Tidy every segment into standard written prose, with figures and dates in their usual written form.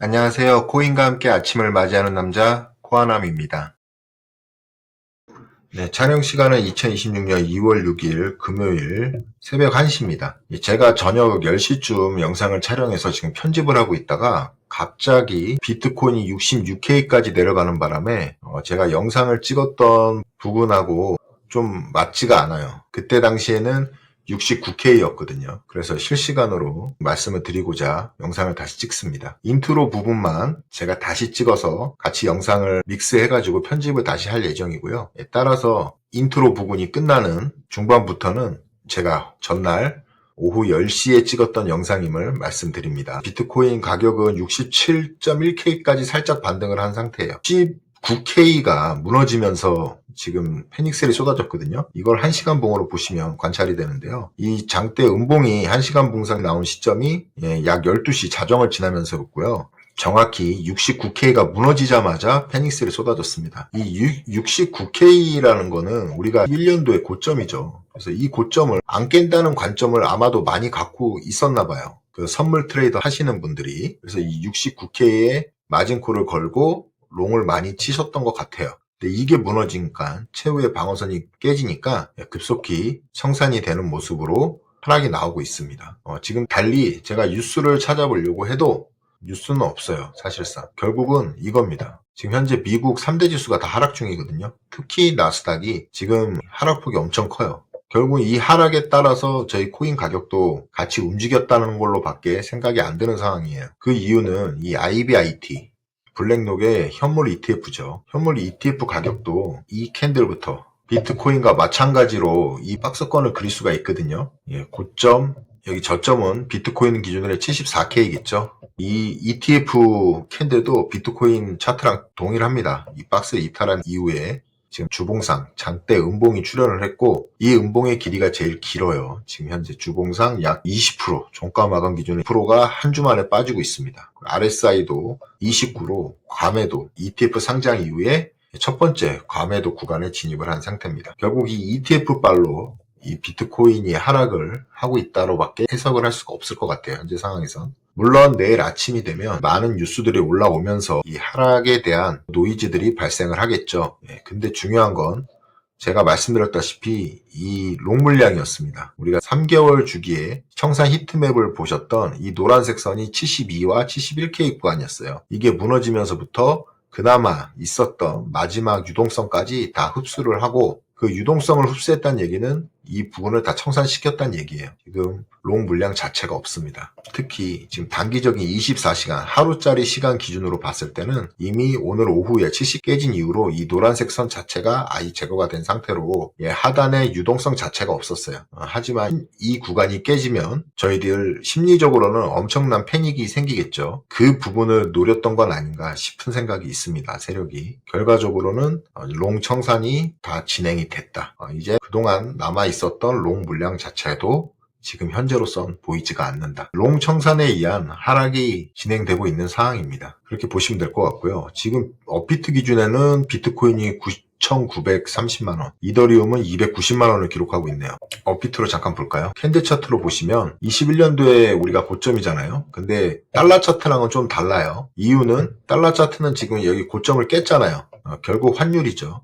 안녕하세요. 코인과 함께 아침을 맞이하는 남자 코아남입니다. 네, 촬영 시간은 2026년 2월 6일 금요일 새벽 1시입니다. 제가 저녁 10시쯤 영상을 촬영해서 지금 편집을 하고 있다가 갑자기 비트코인이 66K까지 내려가는 바람에 제가 영상을 찍었던 부분하고 좀 맞지가 않아요. 그때 당시에는 69K였거든요. 그래서 실시간으로 말씀을 드리고자 영상을 다시 찍습니다. 인트로 부분만 제가 다시 찍어서 같이 영상을 믹스해가지고 편집을 다시 할 예정이고요. 따라서 인트로 부분이 끝나는 중반부터는 제가 전날 오후 10시에 찍었던 영상임을 말씀드립니다. 비트코인 가격은 67.1K까지 살짝 반등을 한 상태예요. 19K가 무너지면서 지금 패닉셀이 쏟아졌거든요. 이걸 1시간 봉으로 보시면 관찰이 되는데요. 이 장대 음봉이 1시간 봉상 나온 시점이 약 12시 자정을 지나면서였고요. 정확히 69K가 무너지자마자 패닉셀이 쏟아졌습니다. 이 69K라는 거는 우리가 1년도의 고점이죠. 그래서 이 고점을 안 깬다는 관점을 아마도 많이 갖고 있었나 봐요. 그 선물 트레이더 하시는 분들이. 그래서 이 69K에 마진콜을 걸고 롱을 많이 치셨던 것 같아요. 근데 이게 무너지니까 최후의 방어선이 깨지니까 급속히 청산이 되는 모습으로 하락이 나오고 있습니다. 지금 달리 제가 뉴스를 찾아보려고 해도 뉴스는 없어요. 사실상. 결국은 이겁니다. 지금 현재 미국 3대 지수가 다 하락 중이거든요. 특히 나스닥이 지금 하락폭이 엄청 커요. 결국 이 하락에 따라서 저희 코인 가격도 같이 움직였다는 걸로 밖에 생각이 안 드는 상황이에요. 그 이유는 이 IBIT 블랙록의 현물 ETF죠. 현물 ETF 가격도 이 캔들부터 비트코인과 마찬가지로 이 박스권을 그릴 수가 있거든요. 고점, 여기 저점은 비트코인 기준으로 74K겠죠. 이 ETF 캔들도 비트코인 차트랑 동일합니다. 이 박스 이탈한 이후에 지금 주봉상 장대 음봉이 출현을 했고 이 음봉의 길이가 제일 길어요. 지금 현재 주봉상 약 20%, 종가 마감 기준의 10%가 한 주 만에 빠지고 있습니다. RSI도 29로 과매도 ETF 상장 이후에 첫 번째 과매도 구간에 진입을 한 상태입니다. 결국 이 ETF 발로 이 비트코인이 하락을 하고 있다로밖에 해석을 할 수가 없을 것 같아요. 현재 상황에선. 물론 내일 아침이 되면 많은 뉴스들이 올라오면서 이 하락에 대한 노이즈들이 발생을 하겠죠. 근데 중요한 건 제가 말씀드렸다시피 이 롱 물량이었습니다. 우리가 3개월 주기에 청산 히트맵을 보셨던 이 노란색 선이 72와 71K 구간이었어요. 이게 무너지면서부터 그나마 있었던 마지막 유동성까지 다 흡수를 하고 그 유동성을 흡수했다는 얘기는 이 부분을 다 청산시켰다는 얘기예요. 지금 롱 물량 자체가 없습니다. 특히 지금 단기적인 24시간 하루짜리 시간 기준으로 봤을 때는 이미 오늘 오후에 70 깨진 이후로 이 노란색 선 자체가 아예 제거가 된 상태로 하단에 유동성 자체가 없었어요. 하지만 이 구간이 깨지면 저희들 심리적으로는 엄청난 패닉이 생기겠죠. 그 부분을 노렸던 건 아닌가 싶은 생각이 있습니다. 세력이. 결과적으로는 롱 청산이 다 진행이 됐다. 이제 그동안 남아있었던 롱 물량 자체도 지금 현재로선 보이지가 않는다. 롱 청산에 의한 하락이 진행되고 있는 상황입니다. 그렇게 보시면 될 것 같고요. 지금 업비트 기준에는 비트코인이 9,930만원, 이더리움은 290만원을 기록하고 있네요. 업비트로 잠깐 볼까요? 캔들 차트로 보시면 21년도에 우리가 고점이잖아요. 근데 달러 차트랑은 좀 달라요. 이유는 달러 차트는 지금 여기 고점을 깼잖아요. 결국 환율이죠.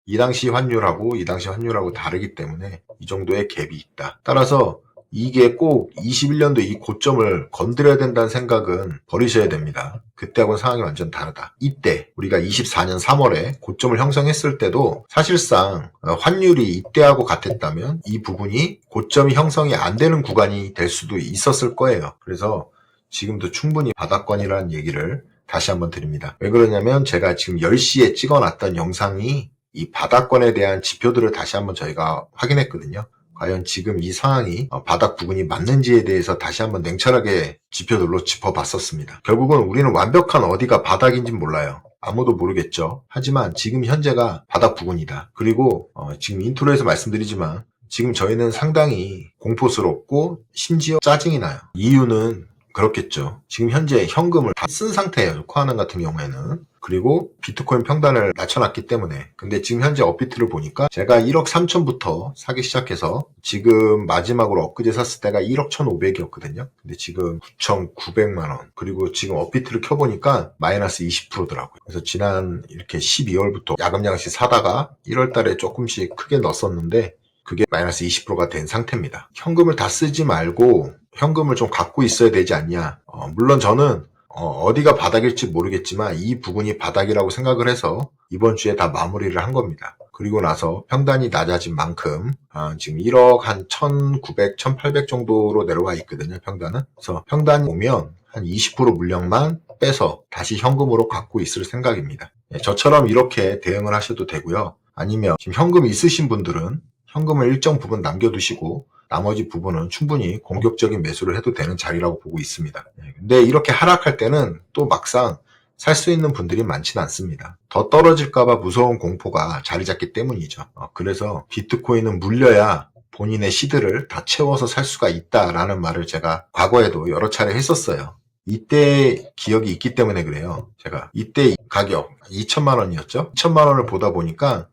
이 당시 환율하고 다르기 때문에 이 정도의 갭이 있다. 따라서 이게 꼭 21년도 이 고점을 건드려야 된다는 생각은 버리셔야 됩니다. 그때하고는 상황이 완전 다르다. 이때 우리가 24년 3월에 고점을 형성했을 때도 사실상 환율이 이때하고 같았다면 이 부분이 고점이 형성이 안 되는 구간이 될 수도 있었을 거예요. 그래서 지금도 충분히 바닥권이라는 얘기를 다시 한번 드립니다. 왜 그러냐면 제가 지금 10시에 찍어놨던 영상이 이 바닥권에 대한 지표들을 다시 한번 저희가 확인했거든요. 과연 지금 이 상황이 바닥 부분이 맞는지에 대해서 다시 한번 냉철하게 지표들로 짚어봤었습니다. 결국은 우리는 완벽한 어디가 바닥인지 몰라요. 아무도 모르겠죠. 하지만 지금 현재가 바닥 부분이다. 그리고 지금 인트로에서 말씀드리지만 지금 저희는 상당히 공포스럽고 심지어 짜증이 나요. 이유는 그렇겠죠. 지금 현재 현금을 다 쓴 상태예요. 코아난 같은 경우에는. 그리고 비트코인 평단을 낮춰놨기 때문에. 근데 지금 현재 업비트를 보니까 제가 1억 3천부터 사기 시작해서 지금 마지막으로 엊그제 샀을 때가 1억 1,500이었거든요. 근데 지금 9,900만 원. 그리고 지금 업비트를 켜보니까 마이너스 20%더라고요. 그래서 지난 이렇게 12월부터 야금야금씩 사다가 1월 달에 조금씩 크게 넣었었는데 그게 마이너스 20%가 된 상태입니다. 현금을 다 쓰지 말고 현금을 좀 갖고 있어야 되지 않냐. 물론 저는 어디가 바닥일지 모르겠지만 이 부분이 바닥이라고 생각을 해서 이번 주에 다 마무리를 한 겁니다. 그리고 나서 평단이 낮아진 만큼 지금 1억 한 1,900, 1,800 정도로 내려와 있거든요. 평단은. 그래서 평단이 오면 한 20% 물량만 빼서 다시 현금으로 갖고 있을 생각입니다. 저처럼 이렇게 대응을 하셔도 되고요. 아니면 지금 현금 있으신 분들은 현금을 일정 부분 남겨두시고 나머지 부분은 충분히 공격적인 매수를 해도 되는 자리라고 보고 있습니다. 근데 이렇게 하락할 때는 또 막상 살 수 있는 분들이 많지는 않습니다. 더 떨어질까봐 무서운 공포가 자리 잡기 때문이죠. 그래서 비트코인은 물려야 본인의 시드를 다 채워서 살 수가 있다라는 말을 제가 과거에도 여러 차례 했었어요. 이때 기억이 있기 때문에 그래요. 제가 이때 가격 2천만 원이었죠. 2천만 원을 보다 보니까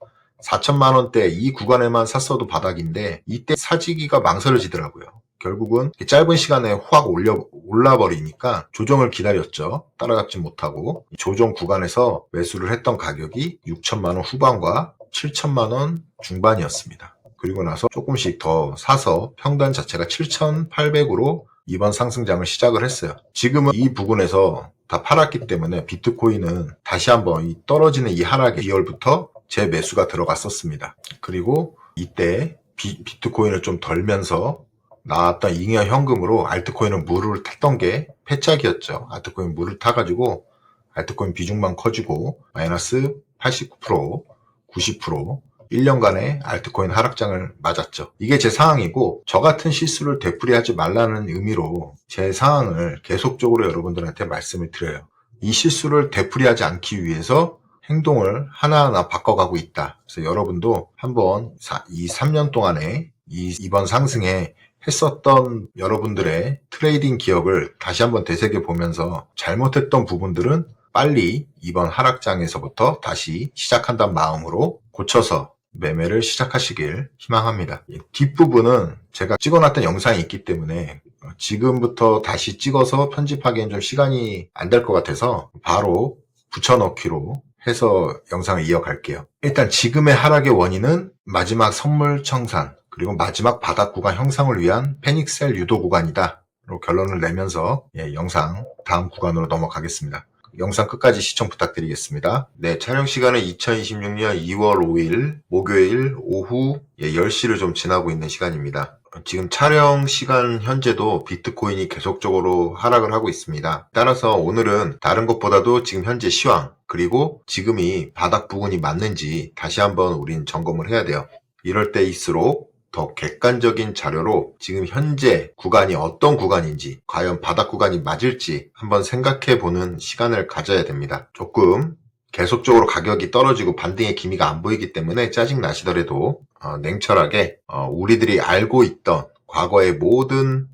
4천만 원대 이 구간에만 샀어도 바닥인데 이때 사지기가 망설여지더라고요. 결국은 짧은 시간에 확 올라버리니까 조정을 기다렸죠. 따라잡지 못하고 조정 구간에서 매수를 했던 가격이 6천만 원 후반과 7천만 원 중반이었습니다. 그리고 나서 조금씩 더 사서 평단 자체가 7,800으로 이번 상승장을 시작을 했어요. 지금은 이 부분에서 다 팔았기 때문에 비트코인은 다시 한번 이 떨어지는 이 하락의 2월부터 제 매수가 들어갔었습니다. 그리고 이때 비트코인을 좀 덜면서 나왔던 잉여 현금으로 알트코인은 물을 탔던 게 패착이었죠. 알트코인 물을 타가지고 알트코인 비중만 커지고 마이너스 89%, 90%, 1년간의 알트코인 하락장을 맞았죠. 이게 제 상황이고 저 같은 실수를 되풀이하지 말라는 의미로 제 상황을 계속적으로 여러분들한테 말씀을 드려요. 이 실수를 되풀이하지 않기 위해서 행동을 하나하나 바꿔가고 있다. 그래서 여러분도 한번 이 3년 동안에 이번 상승에 했었던 여러분들의 트레이딩 기억을 다시 한번 되새겨보면서 잘못했던 부분들은 빨리 이번 하락장에서부터 다시 시작한다는 마음으로 고쳐서 매매를 시작하시길 희망합니다. 뒷부분은 제가 찍어놨던 영상이 있기 때문에 지금부터 다시 찍어서 편집하기엔 좀 시간이 안 될 것 같아서 바로 붙여넣기로 해서 영상을 이어갈게요. 일단 지금의 하락의 원인은 마지막 선물 청산 그리고 마지막 바닥 구간 형성을 위한 패닉셀 유도 구간이다 로 결론을 내면서 영상 다음 구간으로 넘어가겠습니다. 영상 끝까지 시청 부탁드리겠습니다. 네, 촬영 시간은 2026년 2월 5일 목요일 오후 10시를 좀 지나고 있는 시간입니다. 지금 촬영 시간 현재도 비트코인이 계속적으로 하락을 하고 있습니다. 따라서 오늘은 다른 것보다도 지금 현재 시황 그리고 지금이 바닥 부근이 맞는지 다시 한번 우린 점검을 해야 돼요. 이럴 때일수록 더 객관적인 자료로 지금 현재 구간이 어떤 구간인지 과연 바닥 구간이 맞을지 한번 생각해 보는 시간을 가져야 됩니다. 조금 계속적으로 가격이 떨어지고 반등의 기미가 안 보이기 때문에 짜증 나시더라도 냉철하게 우리들이 알고 있던 과거의 모든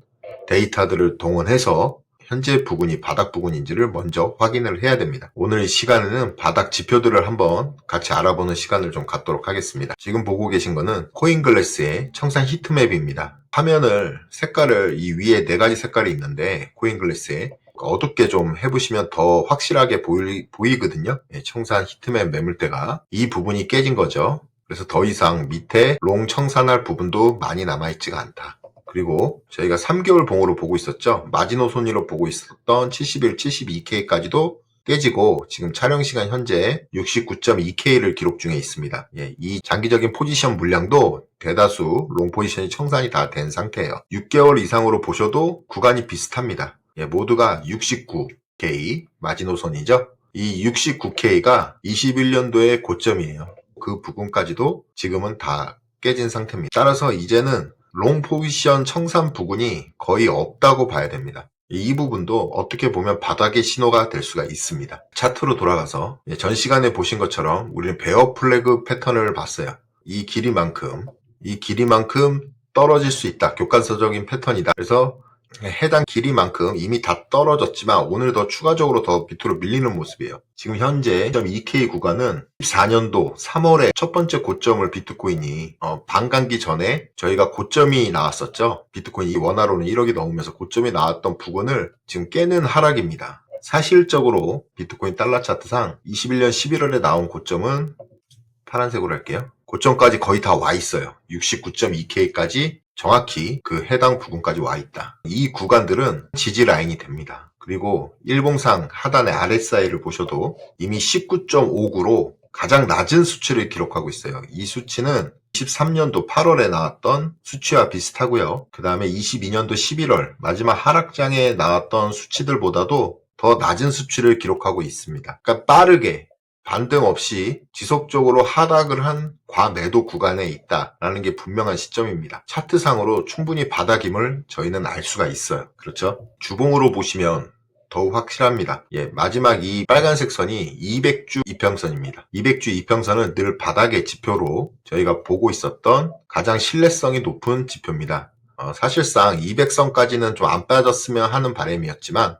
데이터들을 동원해서 현재 부근이 바닥 부근인지를 먼저 확인을 해야 됩니다. 오늘 이 시간에는 바닥 지표들을 한번 같이 알아보는 시간을 좀 갖도록 하겠습니다. 지금 보고 계신 거는 코인글래스의 청산 히트맵입니다. 화면을 색깔을 이 위에 4가지 색깔이 있는데 코인글래스에 어둡게 좀 해보시면 더 확실하게 보이거든요. 청산 히트맵 매물대가 이 부분이 깨진 거죠. 그래서 더 이상 밑에 롱 청산할 부분도 많이 남아있지가 않다. 그리고 저희가 3개월 봉으로 보고 있었죠. 마지노선으로 보고 있었던 71, 72K까지도 깨지고 지금 촬영 시간 현재 69.2K를 기록 중에 있습니다. 이 장기적인 포지션 물량도 대다수 롱 포지션이 청산이 다 된 상태예요. 6개월 이상으로 보셔도 구간이 비슷합니다. 모두가 69K 마지노선이죠. 이 69K가 21년도의 고점이에요. 그 부분까지도 지금은 다 깨진 상태입니다. 따라서 이제는 롱 포지션 청산 부분이 거의 없다고 봐야 됩니다. 이 부분도 어떻게 보면 바닥의 신호가 될 수가 있습니다. 차트로 돌아가서 전 시간에 보신 것처럼 우리는 베어 플래그 패턴을 봤어요. 이 길이만큼 떨어질 수 있다. 교과서적인 패턴이다. 그래서 해당 길이만큼 이미 다 떨어졌지만 오늘 더 추가적으로 더 밑으로 밀리는 모습이에요. 지금 현재 2.2K 구간은 14년도 3월에 첫 번째 고점을 비트코인이 반감기 전에 저희가 고점이 나왔었죠. 비트코인이 원화로는 1억이 넘으면서 고점이 나왔던 부근을 지금 깨는 하락입니다. 사실적으로 비트코인 달러 차트상 21년 11월에 나온 고점은 파란색으로 할게요. 고점까지 거의 다 와 있어요. 69.2K까지 정확히 그 해당 부근까지 와 있다. 이 구간들은 지지 라인이 됩니다. 그리고 일봉상 하단의 RSI를 보셔도 이미 19.59로 가장 낮은 수치를 기록하고 있어요. 이 수치는 23년도 8월에 나왔던 수치와 비슷하고요. 그 다음에 22년도 11월 마지막 하락장에 나왔던 수치들보다도 더 낮은 수치를 기록하고 있습니다. 그러니까 빠르게 반등 없이 지속적으로 하락을 한 과매도 구간에 있다라는 게 분명한 시점입니다. 차트상으로 충분히 바닥임을 저희는 알 수가 있어요. 그렇죠? 주봉으로 보시면 더욱 확실합니다. 마지막 이 빨간색 선이 200주 이평선입니다. 200주 이평선은 늘 바닥의 지표로 저희가 보고 있었던 가장 신뢰성이 높은 지표입니다. 사실상 200선까지는 좀 안 빠졌으면 하는 바람이었지만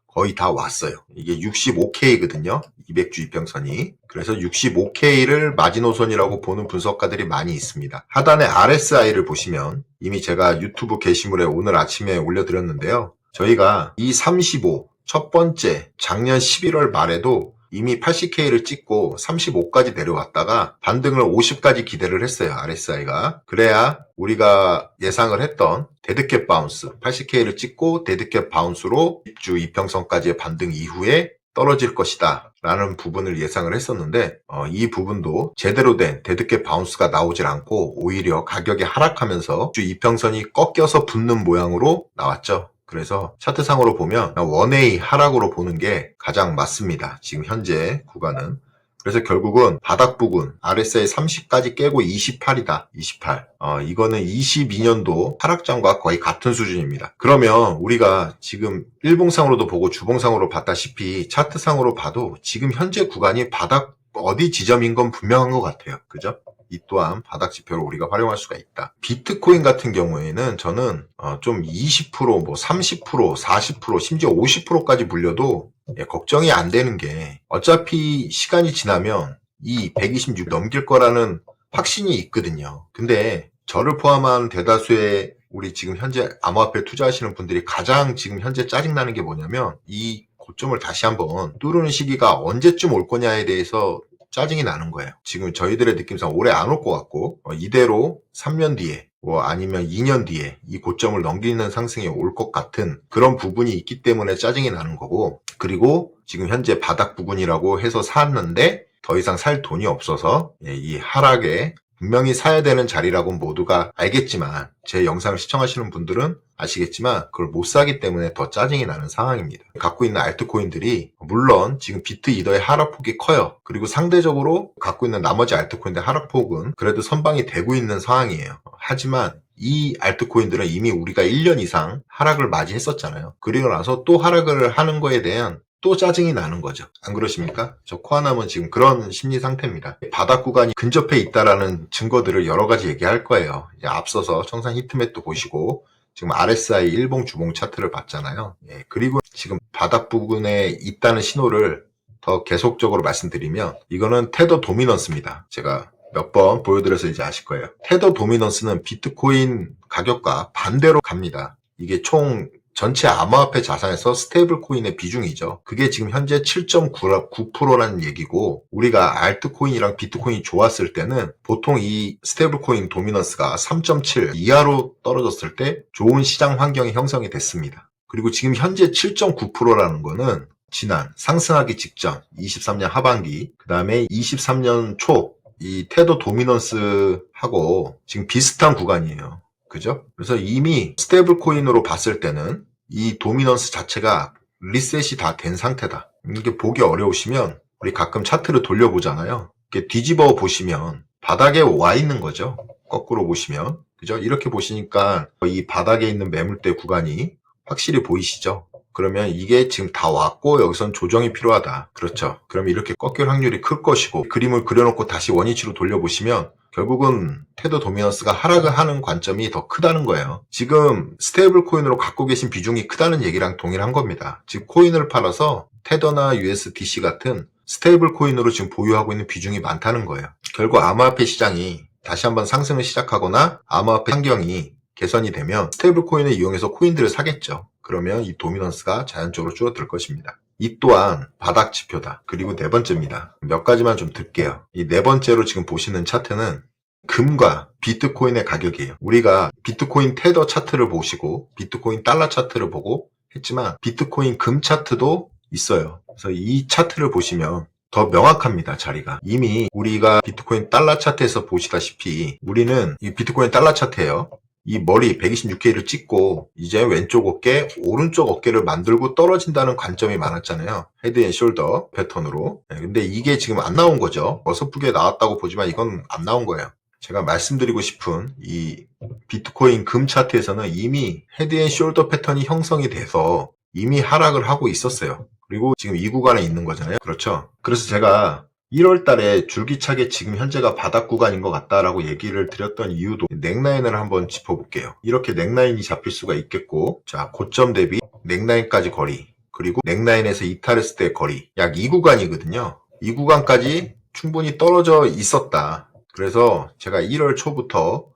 거의 다 왔어요. 이게 65K거든요. 200주 이평선이. 그래서 65K를 마지노선이라고 보는 분석가들이 많이 있습니다. 하단에 RSI를 보시면 이미 제가 유튜브 게시물에 오늘 아침에 올려드렸는데요. 저희가 이 35, 첫 번째 작년 11월 말에도 이미 80K를 찍고 35까지 내려왔다가 반등을 50까지 기대를 했어요. RSI가. 그래야 우리가 예상을 했던 데드캣 바운스, 80K를 찍고 데드캣 바운스로 10주 이평선까지의 반등 이후에 떨어질 것이다 라는 부분을 예상을 했었는데 이 부분도 제대로 된 데드캣 바운스가 나오질 않고 오히려 가격이 하락하면서 주 이평선이 꺾여서 붙는 모양으로 나왔죠. 그래서 차트상으로 보면 원웨이 하락으로 보는 게 가장 맞습니다. 지금 현재 구간은. 그래서 결국은 바닥 부근 RSI 30까지 깨고 28이다. 28. 이거는 22년도 하락장과 거의 같은 수준입니다. 그러면 우리가 지금 일봉상으로도 보고 주봉상으로 봤다시피 차트상으로 봐도 지금 현재 구간이 바닥 어디 지점인 건 분명한 것 같아요. 그죠? 이 또한 바닥 지표로 우리가 활용할 수가 있다. 비트코인 같은 경우에는 저는 좀 20%, 뭐 30%, 40%, 심지어 50%까지 물려도 걱정이 안 되는 게 어차피 시간이 지나면 이 126 넘길 거라는 확신이 있거든요. 근데 저를 포함한 대다수의 우리 지금 현재 암호화폐 투자하시는 분들이 가장 지금 현재 짜증나는 게 뭐냐면 이 고점을 다시 한번 뚫는 시기가 언제쯤 올 거냐에 대해서 짜증이 나는 거예요. 지금 저희들의 느낌상 올해 안 올 것 같고 이대로 3년 뒤에 아니면 2년 뒤에 이 고점을 넘기는 상승이 올 것 같은 그런 부분이 있기 때문에 짜증이 나는 거고, 그리고 지금 현재 바닥 부근이라고 해서 샀는데 더 이상 살 돈이 없어서 이 하락에 분명히 사야 되는 자리라고 모두가 알겠지만 제 영상을 시청하시는 분들은 아시겠지만 그걸 못 사기 때문에 더 짜증이 나는 상황입니다. 갖고 있는 알트코인들이 물론 지금 비트 이더의 하락폭이 커요. 그리고 상대적으로 갖고 있는 나머지 알트코인들의 하락폭은 그래도 선방이 되고 있는 상황이에요. 하지만 이 알트코인들은 이미 우리가 1년 이상 하락을 맞이했었잖아요. 그리고 나서 또 하락을 하는 거에 대한 또 짜증이 나는 거죠. 안 그러십니까? 저 코아남은 지금 그런 심리 상태입니다. 바닥 구간이 근접해 있다라는 증거들을 여러 가지 얘기할 거예요. 이제 앞서서 청산 히트맵도 보시고 지금 RSI 일봉 주봉 차트를 봤잖아요. 그리고 지금 바닥 부근에 있다는 신호를 더 계속적으로 말씀드리면 이거는 테더 도미넌스입니다. 제가 몇 번 보여드려서 이제 아실 거예요. 테더 도미넌스는 비트코인 가격과 반대로 갑니다. 이게 총 전체 암호화폐 자산에서 스테이블 코인의 비중이죠. 그게 지금 현재 7.9%라는 얘기고, 우리가 알트코인이랑 비트코인이 좋았을 때는 보통 이 스테이블 코인 도미넌스가 3.7 이하로 떨어졌을 때 좋은 시장 환경이 형성이 됐습니다. 그리고 지금 현재 7.9%라는 거는 지난 상승하기 직전 23년 하반기, 그 다음에 23년 초 이 테더 도미넌스하고 지금 비슷한 구간이에요. 그죠? 그래서 이미 스테이블 코인으로 봤을 때는 이 도미넌스 자체가 리셋이 다 된 상태다. 이게 보기 어려우시면 우리 가끔 차트를 돌려보잖아요. 이렇게 뒤집어 보시면 바닥에 와 있는 거죠. 거꾸로 보시면. 그죠? 이렇게 보시니까 이 바닥에 있는 매물대 구간이 확실히 보이시죠? 그러면 이게 지금 다 왔고 여기선 조정이 필요하다. 그렇죠? 그럼 이렇게 꺾일 확률이 클 것이고, 그림을 그려놓고 다시 원위치로 돌려보시면 결국은 테더 도미넌스가 하락을 하는 관점이 더 크다는 거예요. 지금 스테이블 코인으로 갖고 계신 비중이 크다는 얘기랑 동일한 겁니다. 즉 코인을 팔아서 테더나 USDC 같은 스테이블 코인으로 지금 보유하고 있는 비중이 많다는 거예요. 결국 암호화폐 시장이 다시 한번 상승을 시작하거나 암호화폐 환경이 개선이 되면 스테이블 코인을 이용해서 코인들을 사겠죠. 그러면 이 도미넌스가 자연적으로 줄어들 것입니다. 이 또한 바닥 지표다. 그리고 네 번째입니다. 몇 가지만 좀 들게요. 이 네 번째로 지금 보시는 차트는 금과 비트코인의 가격이에요. 우리가 비트코인 테더 차트를 보시고 비트코인 달러 차트를 보고 했지만 비트코인 금 차트도 있어요. 그래서 이 차트를 보시면 더 명확합니다, 자리가. 이미 우리가 비트코인 달러 차트에서 보시다시피 우리는 이 비트코인 달러 차트예요. 이 머리 126K를 찍고 이제 왼쪽 어깨, 오른쪽 어깨를 만들고 떨어진다는 관점이 많았잖아요. 헤드 앤 숄더 패턴으로. 근데 이게 지금 안 나온 거죠. 어설프게 나왔다고 보지만 이건 안 나온 거예요. 제가 말씀드리고 싶은 이 비트코인 금 차트에서는 이미 헤드 앤 숄더 패턴이 형성이 돼서 이미 하락을 하고 있었어요. 그리고 지금 이 구간에 있는 거잖아요. 그렇죠. 그래서 제가 1월 달에 줄기차게 지금 현재가 바닥 구간인 것 같다라고 얘기를 드렸던 이유도 넥라인을 한번 짚어볼게요. 이렇게 넥라인이 잡힐 수가 있겠고, 자, 고점 대비 넥라인까지 거리, 그리고 넥라인에서 이탈했을 때 거리, 약 이 구간이거든요. 이 구간까지 충분히 떨어져 있었다. 그래서 제가 1월 초부터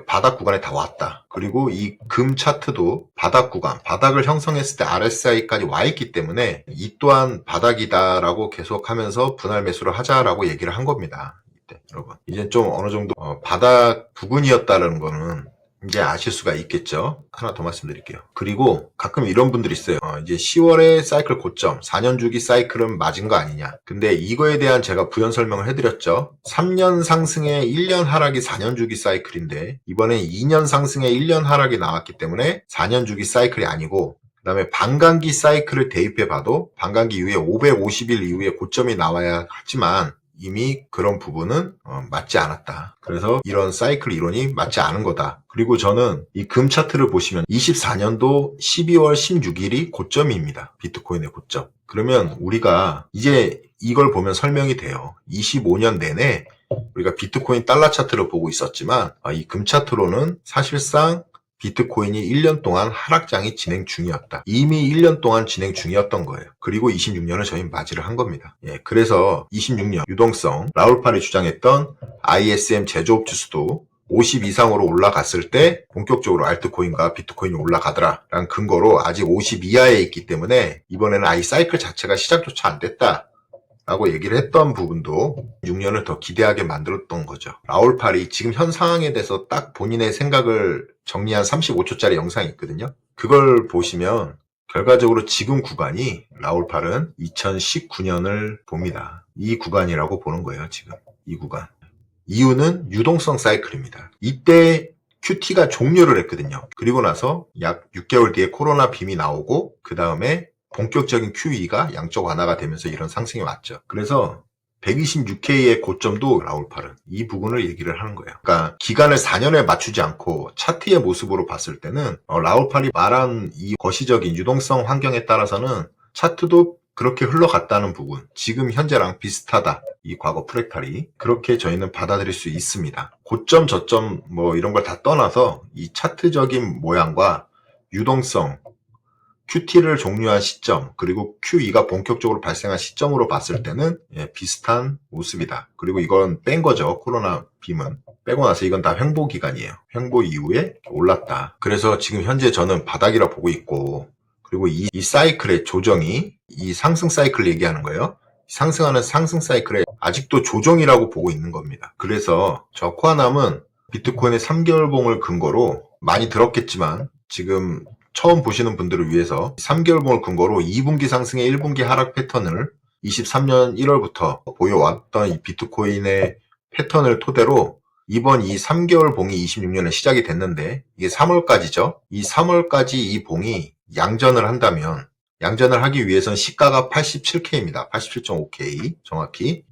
바닥 구간에 다 왔다. 그리고 이 금 차트도 바닥 구간, 바닥을 형성했을 때 RSI까지 와 있기 때문에 이 또한 바닥이다라고 계속하면서 분할 매수를 하자라고 얘기를 한 겁니다. 이때 여러분 이제 좀 어느 정도 바닥 부근이었다는 거는 이제 아실 수가 있겠죠. 하나 더 말씀드릴게요. 그리고 가끔 이런 분들이 있어요. 이제 10월에 사이클 고점, 4년 주기 사이클은 맞은 거 아니냐. 근데 이거에 대한 제가 부연 설명을 해드렸죠. 3년 상승에 1년 하락이 4년 주기 사이클인데 이번에 2년 상승에 1년 하락이 나왔기 때문에 4년 주기 사이클이 아니고 그 다음에 반감기 사이클을 대입해 봐도 반감기 이후에 550일 이후에 고점이 나와야 하지만 이미 그런 부분은 맞지 않았다. 그래서 이런 사이클 이론이 맞지 않은 거다. 그리고 저는 이 금 차트를 보시면 24년도 12월 16일이 고점입니다. 비트코인의 고점. 그러면 우리가 이제 이걸 보면 설명이 돼요. 25년 내내 우리가 비트코인 달러 차트를 보고 있었지만 이 금 차트로는 사실상 비트코인이 1년 동안 하락장이 진행 중이었다. 이미 1년 동안 진행 중이었던 거예요. 그리고 26년을 저희 맞이를 한 겁니다. 그래서 26년 유동성, 라울팔이 주장했던 ISM 제조업 지수도 50 이상으로 올라갔을 때 본격적으로 알트코인과 비트코인이 올라가더라 라는 근거로 아직 50 이하에 있기 때문에 이번에는 이 사이클 자체가 시작조차 안 됐다. 라고 얘기를 했던 부분도 6년을 더 기대하게 만들었던 거죠. 라울팔이 지금 현 상황에 대해서 딱 본인의 생각을 정리한 35초짜리 영상이 있거든요. 그걸 보시면 결과적으로 지금 구간이 라울팔은 2019년을 봅니다. 이 구간이라고 보는 거예요, 지금. 이 구간. 이유는 유동성 사이클입니다. 이때 QT가 종료를 했거든요. 그리고 나서 약 6개월 뒤에 코로나 빔이 나오고 그 다음에 본격적인 QE가 양적 완화가 되면서 이런 상승이 왔죠. 그래서 126K의 고점도 라울팔은 이 부분을 얘기를 하는 거예요. 그러니까 기간을 4년에 맞추지 않고 차트의 모습으로 봤을 때는 라울팔이 말한 이 거시적인 유동성 환경에 따라서는 차트도 그렇게 흘러갔다는 부분, 지금 현재랑 비슷하다. 이 과거 프랙탈이 그렇게 저희는 받아들일 수 있습니다. 고점, 저점 뭐 이런 걸 다 떠나서 이 차트적인 모양과 유동성, QT를 종료한 시점 그리고 QE가 본격적으로 발생한 시점으로 봤을 때는 비슷한 모습이다. 그리고 이건 뺀 거죠. 코로나 빔은 빼고 나서 이건 다 횡보 기간이에요. 횡보 이후에 올랐다. 그래서 지금 현재 저는 바닥이라 보고 있고 그리고 이 사이클의 조정이 이 상승 사이클 얘기하는 거예요. 상승하는 상승 사이클에 아직도 조정이라고 보고 있는 겁니다. 그래서 저 코아남은 비트코인의 3개월 봉을 근거로 많이 들었겠지만 지금 처음 보시는 분들을 위해서 3개월 봉을 근거로 2분기 상승의 1분기 하락 패턴을 23년 1월부터 보여왔던 이 비트코인의 패턴을 토대로 이번 이 3개월 봉이 26년에 시작이 됐는데 이게 3월까지죠. 이 3월까지 이 봉이 양전을 한다면 양전을 하기 위해서는 시가가 87K입니다. 87.5K 정확히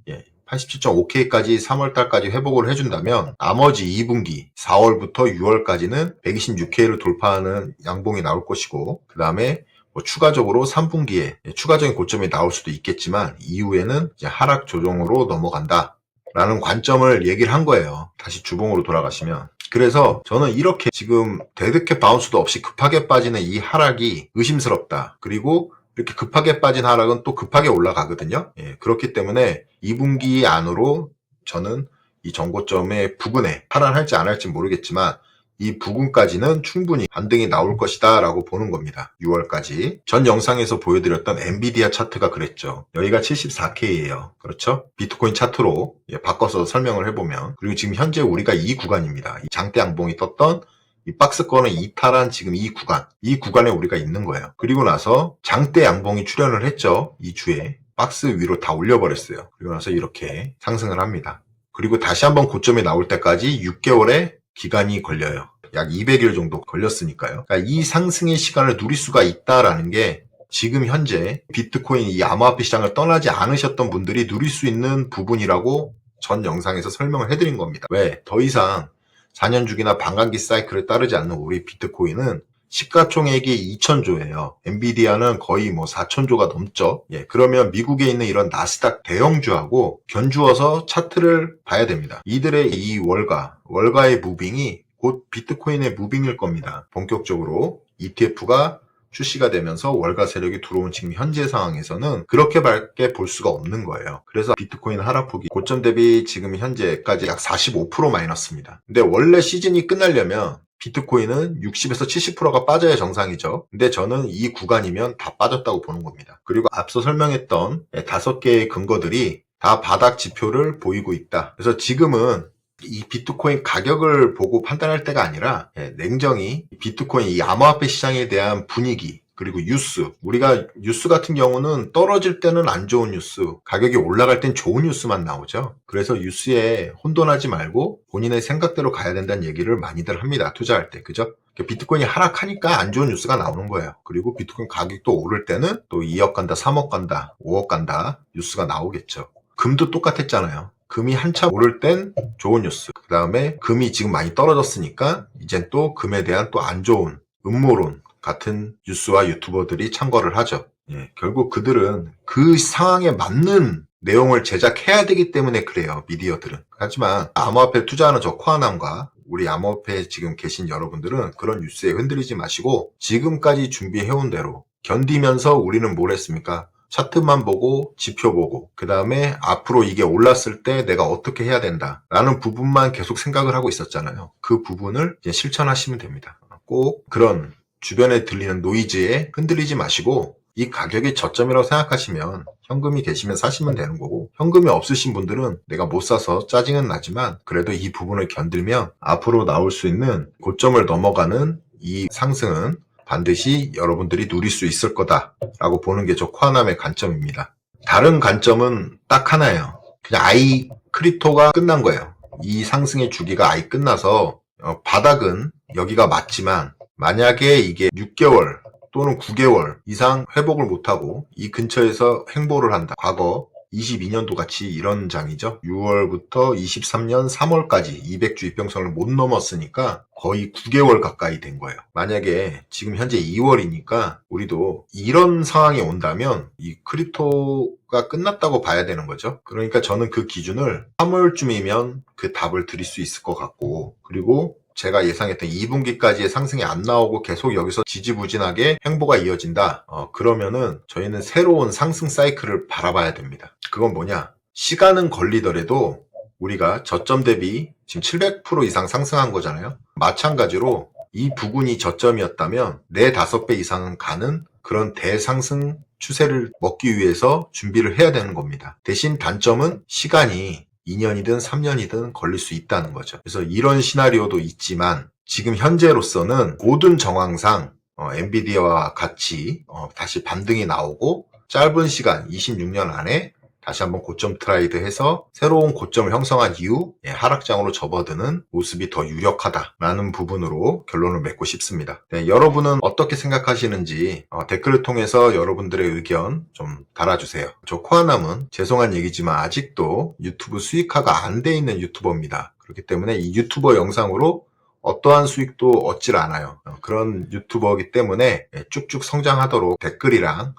87.5K까지 3월달까지 회복을 해준다면 나머지 2분기 4월부터 6월까지는 126K를 돌파하는 양봉이 나올 것이고 그 다음에 추가적으로 3분기에 추가적인 고점이 나올 수도 있겠지만 이후에는 이제 하락 조정으로 넘어간다 라는 관점을 얘기를 한 거예요. 다시 주봉으로 돌아가시면. 그래서 저는 이렇게 지금 데드캣 바운스도 없이 급하게 빠지는 이 하락이 의심스럽다. 그리고 이렇게 급하게 빠진 하락은 또 급하게 올라가거든요. 예, 그렇기 때문에 2분기 안으로 저는 이 전고점의 부근에 하락할지 안 할지 모르겠지만 이 부근까지는 충분히 반등이 나올 것이다 라고 보는 겁니다. 6월까지. 전 영상에서 보여드렸던 엔비디아 차트가 그랬죠. 여기가 74K예요. 그렇죠? 비트코인 차트로 바꿔서 설명을 해보면, 그리고 지금 현재 우리가 이 구간입니다. 이 장대 양봉이 떴던 이 박스권을 이탈한 지금 이 구간에 우리가 있는 거예요. 그리고 나서 장대 양봉이 출현을 했죠. 이 주에 박스 위로 다 올려버렸어요. 그리고 나서 이렇게 상승을 합니다. 그리고 다시 한번 고점이 나올 때까지 6개월의 기간이 걸려요. 약 200일 정도 걸렸으니까요. 그러니까 이 상승의 시간을 누릴 수가 있다라는 게 지금 현재 비트코인 이 암호화폐 시장을 떠나지 않으셨던 분들이 누릴 수 있는 부분이라고 전 영상에서 설명을 해드린 겁니다. 왜? 더 이상 4년 주기나 반감기 사이클을 따르지 않는 우리 비트코인은 시가총액이 2,000조예요. 엔비디아는 거의 4,000조가 넘죠. 예, 그러면 미국에 있는 이런 나스닥 대형주하고 견주어서 차트를 봐야 됩니다. 이들의 이 월가의 무빙이 곧 비트코인의 무빙일 겁니다. 본격적으로 ETF가 출시가 되면서 월가 세력이 들어온 지금 현재 상황에서는 그렇게밖에 볼 수가 없는 거예요. 그래서 비트코인 하락폭이 고점 대비 지금 현재까지 약 45% 마이너스입니다. 근데 원래 시즌이 끝나려면 비트코인은 60에서 70%가 빠져야 정상이죠. 근데 저는 이 구간이면 다 빠졌다고 보는 겁니다. 그리고 앞서 설명했던 5개의 근거들이 다 바닥 지표를 보이고 있다. 그래서 지금은 이 비트코인 가격을 보고 판단할 때가 아니라 냉정히 비트코인 이 암호화폐 시장에 대한 분위기, 그리고 뉴스, 우리가 뉴스 같은 경우는 떨어질 때는 안 좋은 뉴스, 가격이 올라갈 땐 좋은 뉴스만 나오죠. 그래서 뉴스에 혼돈하지 말고 본인의 생각대로 가야 된다는 얘기를 많이들 합니다. 투자할 때, 그죠? 비트코인이 하락하니까 안 좋은 뉴스가 나오는 거예요. 그리고 비트코인 가격도 오를 때는 또 2억 간다, 3억 간다, 5억 간다 뉴스가 나오겠죠. 금도 똑같았잖아요. 금이 한참 오를 땐 좋은 뉴스, 그 다음에 금이 지금 많이 떨어졌으니까 이젠 또 금에 대한 또 안 좋은 음모론 같은 뉴스와 유튜버들이 창궐을 하죠. 예, 결국 그들은 그 상황에 맞는 내용을 제작해야 되기 때문에 그래요, 미디어들은. 하지만 암호화폐 투자하는 저 코아남과 우리 암호화폐에 지금 계신 여러분들은 그런 뉴스에 흔들리지 마시고 지금까지 준비해온 대로 견디면서 우리는 뭘 했습니까? 차트만 보고 지표 보고 그 다음에 앞으로 이게 올랐을 때 내가 어떻게 해야 된다 라는 부분만 계속 생각을 하고 있었잖아요. 그 부분을 이제 실천하시면 됩니다. 꼭 그런 주변에 들리는 노이즈에 흔들리지 마시고 이 가격이 저점이라고 생각하시면 현금이 계시면 사시면 되는 거고, 현금이 없으신 분들은 내가 못 사서 짜증은 나지만 그래도 이 부분을 견딜면 앞으로 나올 수 있는 고점을 넘어가는 이 상승은 반드시 여러분들이 누릴 수 있을 거다라고 보는 게 저 코아남의 관점입니다. 다른 관점은 딱 하나예요. 그냥 아이 크립토가 끝난 거예요. 이 상승의 주기가 아예 끝나서 바닥은 여기가 맞지만 만약에 이게 6개월 또는 9개월 이상 회복을 못하고 이 근처에서 횡보를 한다. 과거 22년도 같이 이런 장이죠. 6월부터 23년 3월까지 200주 이평선을 못 넘었으니까 거의 9개월 가까이 된 거예요. 만약에 지금 현재 2월이니까 우리도 이런 상황이 온다면 이 크립토가 끝났다고 봐야 되는 거죠. 그러니까 저는 그 기준을 3월쯤이면 그 답을 드릴 수 있을 것 같고, 그리고 제가 예상했던 2분기까지의 상승이 안 나오고 계속 여기서 지지부진하게 횡보가 이어진다. 그러면은 저희는 새로운 상승 사이클을 바라봐야 됩니다. 그건 뭐냐? 시간은 걸리더라도 우리가 저점 대비 지금 700% 이상 상승한 거잖아요. 마찬가지로 이 부근이 저점이었다면 4, 5배 이상은 가는 그런 대상승 추세를 먹기 위해서 준비를 해야 되는 겁니다. 대신 단점은 시간이 2년이든 3년이든 걸릴 수 있다는 거죠. 그래서 이런 시나리오도 있지만 지금 현재로서는 모든 정황상 엔비디아와 같이 다시 반등이 나오고 짧은 시간 26년 안에 다시 한번 고점 트라이드 해서 새로운 고점을 형성한 이후 하락장으로 접어드는 모습이 더 유력하다라는 부분으로 결론을 맺고 싶습니다. 네, 여러분은 어떻게 생각하시는지 댓글을 통해서 여러분들의 의견 좀 달아주세요. 저 코아남은 죄송한 얘기지만 아직도 유튜브 수익화가 안 돼 있는 유튜버입니다. 그렇기 때문에 이 유튜버 영상으로 어떠한 수익도 얻질 않아요. 그런 유튜버이기 때문에 쭉쭉 성장하도록 댓글이랑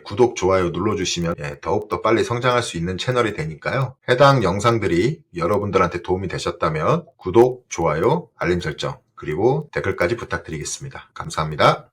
구독, 좋아요 눌러주시면 더욱더 빨리 성장할 수 있는 채널이 되니까요. 해당 영상들이 여러분들한테 도움이 되셨다면 구독, 좋아요, 알림 설정, 그리고 댓글까지 부탁드리겠습니다. 감사합니다.